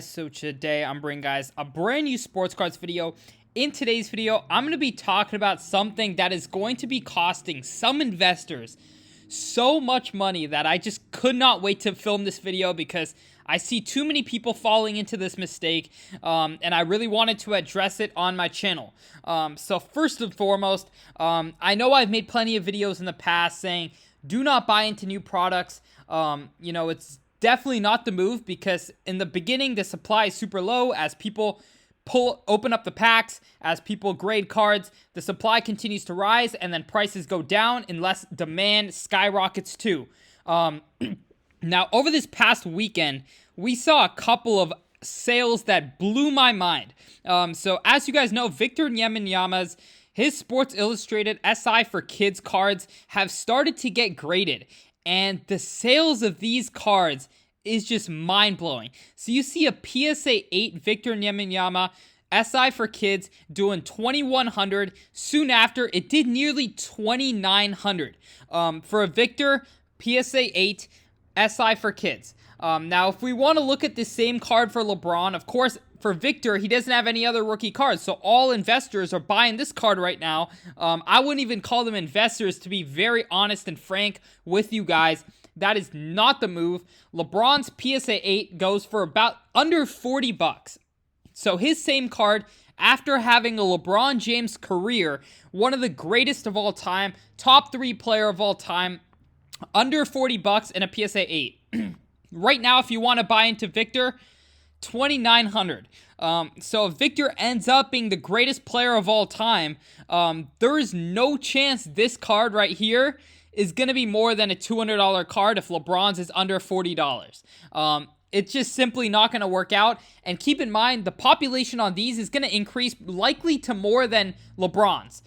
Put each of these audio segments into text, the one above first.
So today I'm bringing guys a brand new sports cards video. In today's video, I'm going to be talking about something that is going to be costing some investors so much money that I just could not wait to film this video because I see too many people falling into this mistake, and I really wanted to address it on my channel. So first and foremost, I know I've made plenty of videos in the past saying do not buy into new products. It's definitely not the move because in the beginning the supply is super low. As people open up the packs, as people grade cards, the supply continues to rise and then prices go down unless demand skyrockets too. Now over this past weekend we saw a couple of sales that blew my mind. So as you guys know, Victor Wembanyama's his Sports Illustrated SI for Kids cards have started to get graded. And the sales of these cards is just mind-blowing. So you see a PSA 8 Victor Wembanyama SI for Kids doing $2,100. Soon after, it did nearly $2,900 for a Victor PSA 8 SI for Kids. Now, if we want to look at the same card for LeBron, of course, for Victor, he doesn't have any other rookie cards, so all investors are buying this card right now. I wouldn't even call them investors, to be very honest and frank with you guys. That is not the move. LeBron's PSA 8 goes for about under $40. So his same card, after having a LeBron James career, one of the greatest of all time, top 3 player of all time, under $40 and a PSA 8. Right now, if you want to buy into Victor, $2,900. So if Victor ends up being the greatest player of all time, there is no chance this card right here is going to be more than a $200 card if LeBron's is under $40. It's just simply not going to work out. And keep in mind, the population on these is going to increase likely to more than LeBron's.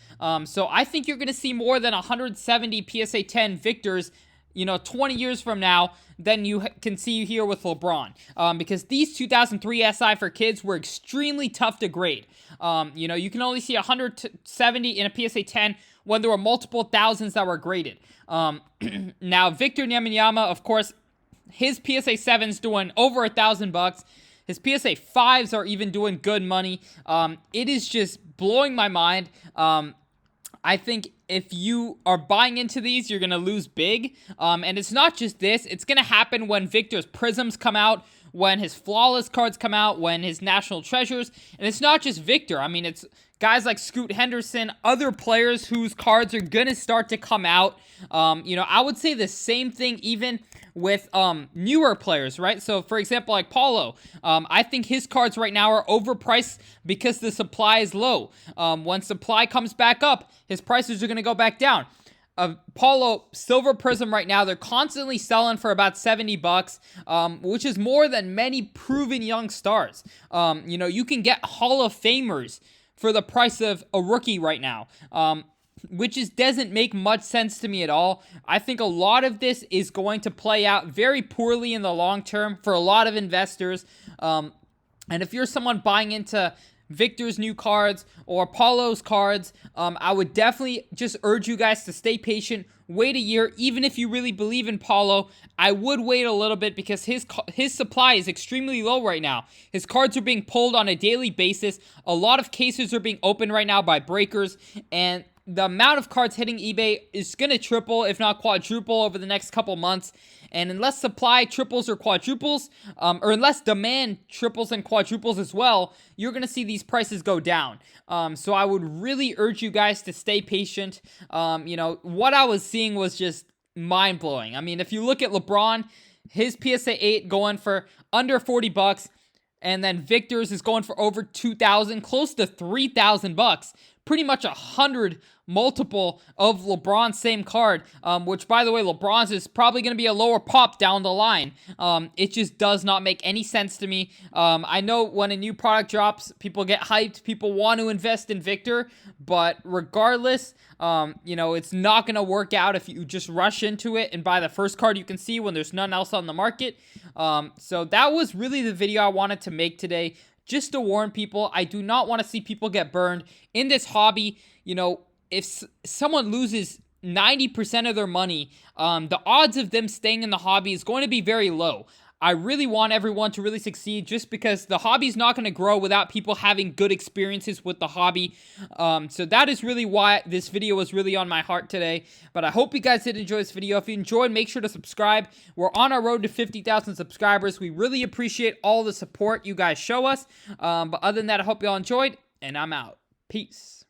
So I think you're going to see more than 170 PSA 10 Victors 20 years from now, than you can see here with LeBron. Because these 2003 SI for Kids were extremely tough to grade. You can only see 170 in a PSA 10 when there were multiple thousands that were graded. Now, Victor Wembanyama, of course, his PSA 7's doing over $1,000. His PSA 5s are even doing good money. It is just blowing my mind. I think if you are buying into these, you're going to lose big. And it's not just this. It's going to happen when Victor's Prisms come out, when his Flawless cards come out, when his National Treasures. And it's not just Victor. I mean, it's guys like Scoot Henderson, other players whose cards are going to start to come out. I would say the same thing even with newer players, right? So, for example, like Paulo, I think his cards right now are overpriced because the supply is low. When supply comes back up, his prices are going to go back down. Paulo Silver Prism right now, they're constantly selling for about $70, which is more than many proven young stars. You can get Hall of Famers for the price of a rookie right now. Which doesn't make much sense to me at all. I think a lot of this is going to play out very poorly in the long term for a lot of investors. And if you're someone buying into Victor's new cards or Paulo's cards, I would definitely just urge you guys to stay patient. Wait a year. Even if you really believe in Paulo, I would wait a little bit because his supply is extremely low right now. His cards are being pulled on a daily basis. A lot of cases are being opened right now by breakers, and the amount of cards hitting eBay is going to triple, if not quadruple, over the next couple months. And unless supply triples or quadruples, or unless demand triples and quadruples as well, you're going to see these prices go down. So I would really urge you guys to stay patient. What I was seeing was just mind-blowing. I mean, if you look at LeBron, his PSA 8 going for under $40, and then Victor's is going for over $2,000, close to $3,000. Pretty much 100 multiple of LeBron's same card, which, by the way, LeBron's is probably going to be a lower pop down the line. It just does not make any sense to me. I know when a new product drops, people get hyped, people want to invest in Victor, but regardless, it's not going to work out if you just rush into it and buy the first card you can see when there's none else on the market. So that was really the video I wanted to make today. Just to warn people, I do not want to see people get burned in this hobby. If someone loses 90% of their money, the odds of them staying in the hobby is going to be very low. I really want everyone to really succeed just because the hobby is not going to grow without people having good experiences with the hobby. So that is really why this video was really on my heart today. But I hope you guys did enjoy this video. If you enjoyed, make sure to subscribe. We're on our road to 50,000 subscribers. We really appreciate all the support you guys show us. But other than that, I hope you all enjoyed, and I'm out. Peace.